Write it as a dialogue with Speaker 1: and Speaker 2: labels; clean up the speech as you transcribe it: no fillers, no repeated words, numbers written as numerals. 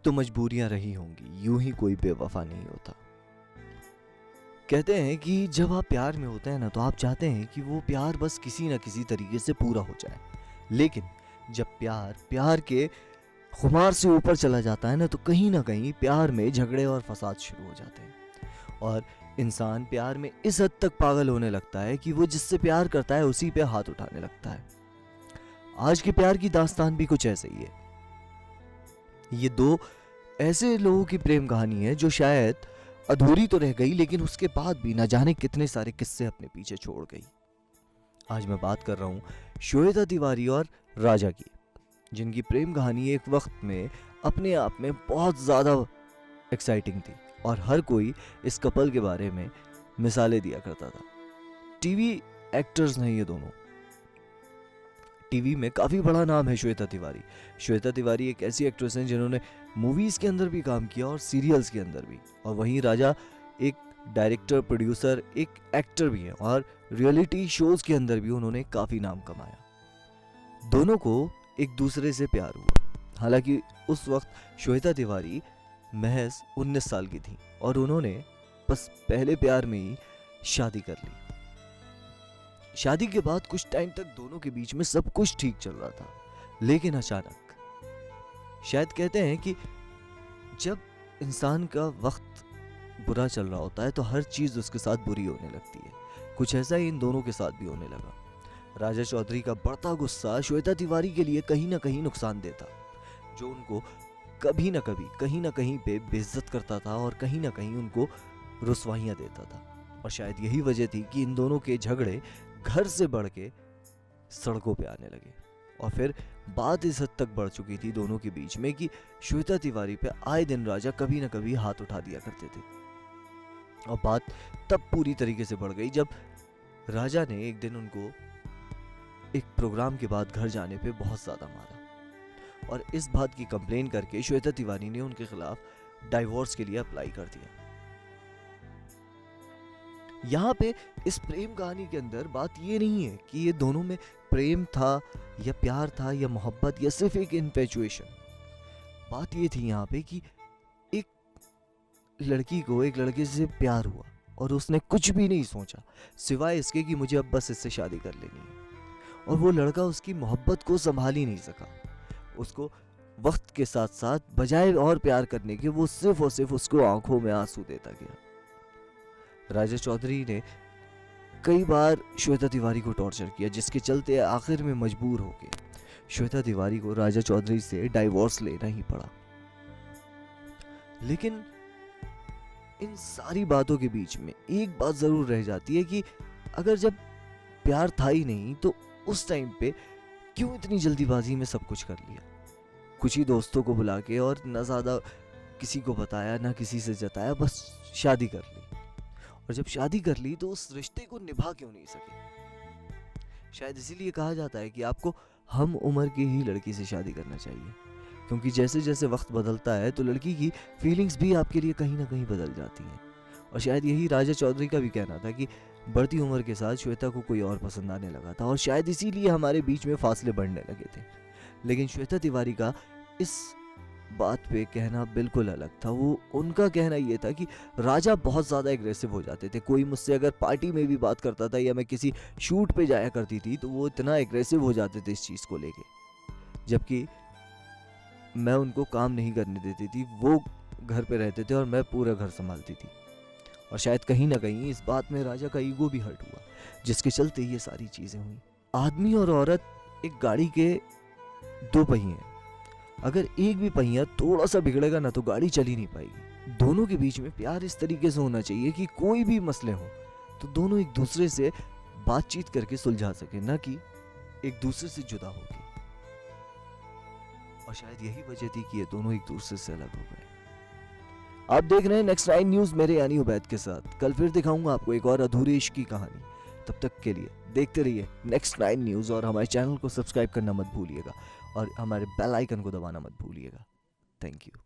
Speaker 1: तो मजबूरियां रही होंगी, यूं ही कोई बेवफा नहीं होता। कहते हैं कि जब आप प्यार में होते हैं ना, तो आप चाहते हैं कि वो प्यार बस किसी ना किसी तरीके से पूरा हो जाए। लेकिन जब प्यार के खुमार से ऊपर चला जाता है ना, तो कहीं ना कहीं प्यार में झगड़े और फसाद शुरू हो जाते हैं। और इंसान प्यार में इस हद तक पागल होने लगता है कि वो जिससे प्यार करता है उसी पे हाथ उठाने लगता है। आज के प्यार की दास्तान भी कुछ ऐसे ही है। ये दो ऐसे लोगों की प्रेम कहानी है जो शायद अधूरी तो रह गई, लेकिन उसके बाद भी ना जाने कितने सारे किस्से अपने पीछे छोड़ गई। आज मैं बात कर रहा हूं श्वेता तिवारी और राजा की, जिनकी प्रेम कहानी एक वक्त में अपने आप में बहुत ज्यादा एक्साइटिंग थी और हर कोई इस कपल के बारे में मिसालें दिया करता था। टीवी एक्टर्स हैं ये दोनों, टीवी में काफी बड़ा नाम है श्वेता तिवारी। श्वेता तिवारी एक ऐसी एक्ट्रेस हैं जिन्होंने मूवीज के अंदर भी काम किया और सीरियल्स के अंदर भी। और वहीं राजा एक डायरेक्टर, प्रोड्यूसर, एक एक्टर भी है और रियलिटी शोज के अंदर भी उन्होंने काफी नाम कमाया। दोनों को एक दूसरे से प्यार हुआ। हालांकि उस वक्त श्वेता तिवारी महज 19 साल की थी और उन्होंने बस पहले प्यार में ही शादी कर ली। शादी के बाद कुछ टाइम तक दोनों के बीच में सब कुछ ठीक चल रहा था, लेकिन अचानक, शायद कहते हैं कि जब इंसान का वक्त बुरा चल रहा होता है तो हर चीज उसके साथ बुरी होने लगती है। कुछ ऐसा ही इन दोनों के साथ भी होने लगा। राजा चौधरी का बढ़ता गुस्सा श्वेता तिवारी के लिए कहीं ना कहीं नुकसानदेह था, जो उनको कभी ना कभी कहीं ना कहीं पे बेइज्जत करता था और कहीं ना कहीं उनको रुसवाइयां देता था। और शायद यही वजह थी कि इन दोनों के झगड़े घर से बढ़ के सड़कों पे आने लगे। और फिर बात इस हद तक बढ़ चुकी थी दोनों के बीच में कि श्वेता तिवारी पे आए दिन राजा कभी ना कभी हाथ उठा दिया करते थे। और बात तब पूरी तरीके से बढ़ गई जब राजा ने एक दिन उनको एक प्रोग्राम के बाद घर जाने पे बहुत ज्यादा मारा और इस बात की कंप्लेन करके श्वेता तिवारी ने उनके खिलाफ डाइवोर्स के लिए अप्लाई कर दिया। यहाँ पे इस प्रेम कहानी के अंदर बात ये नहीं है कि ये दोनों में प्रेम था या प्यार था या मोहब्बत या सिर्फ एक इन्फेचुएशन। बात ये थी यहाँ पे कि एक लड़की को एक लड़के से प्यार हुआ और उसने कुछ भी नहीं सोचा सिवाय इसके कि मुझे अब बस इससे शादी कर लेनी है। और वो लड़का उसकी मोहब्बत को संभाल ही नहीं सका। उसको वक्त के साथ साथ बजाय और प्यार करने के वो सिर्फ और सिर्फ उसको आंखों में आंसू देता गया। राजा चौधरी ने कई बार श्वेता तिवारी को टॉर्चर किया, जिसके चलते आखिर में मजबूर होके श्वेता तिवारी को राजा चौधरी से डाइवोर्स लेना ही पड़ा। लेकिन इन सारी बातों के बीच में एक बात जरूर रह जाती है कि अगर जब प्यार था ही नहीं तो उस टाइम पे क्यों इतनी जल्दीबाजी में सब कुछ कर लिया। कुछ ही दोस्तों को बुला के और ना ज्यादा किसी को बताया ना किसी से जताया, बस शादी कर ली। और जब शादी कर ली तो उस रिश्ते को निभा क्यों नहीं सके। शायद इसीलिए कहा जाता है कि आपको हम उम्र की ही लड़की से शादी करना चाहिए, क्योंकि जैसे जैसे वक्त बदलता है तो लड़की की फीलिंग्स भी आपके लिए कहीं ना कहीं बदल जाती हैं। और शायद यही राजा चौधरी का भी कहना था कि बढ़ती उम्र के साथ श्वेता को कोई और पसंद आने लगा था और शायद इसीलिए हमारे बीच में फासले बढ़ने लगे थे। लेकिन श्वेता तिवारी का इस बात पे कहना बिल्कुल अलग था। वो उनका कहना ये था कि राजा बहुत ज़्यादा एग्रेसिव हो जाते थे। कोई मुझसे अगर पार्टी में भी बात करता था या मैं किसी शूट पे जाया करती थी तो वो इतना एग्रेसिव हो जाते थे इस चीज़ को लेके, जबकि मैं उनको काम नहीं करने देती थी। वो घर पे रहते थे और मैं पूरा घर संभालती थी। और शायद कहीं ना कहीं इस बात में राजा का ईगो भी हर्ट हुआ, जिसके चलते ये सारी चीज़ें हुई। आदमी और औरत एक गाड़ी के दो पहिए हैं। अगर एक भी पहिया थोड़ा सा बिगड़ेगा ना तो गाड़ी चल ही नहीं पाएगी। दोनों के बीच में प्यार इस तरीके से होना चाहिए कि कोई भी मसले हो तो दोनों एक दूसरे से बातचीत करके सुलझा सके, ना कि एक दूसरे से जुदा होके। और शायद यही वजह थी कि ये दोनों एक दूसरे से अलग हो गए। आप देख रहे हैं नेक्स्ट 9 न्यूज मेरे यानी उबैद के साथ। कल फिर दिखाऊंगा आपको एक और अधूरे इश्क की कहानी। तब तक के लिए देखते रहिए नेक्स्ट 9 न्यूज और हमारे चैनल को सब्सक्राइब करना मत भूलिएगा और हमारे बेल आइकन को दबाना मत भूलिएगा। Thank you.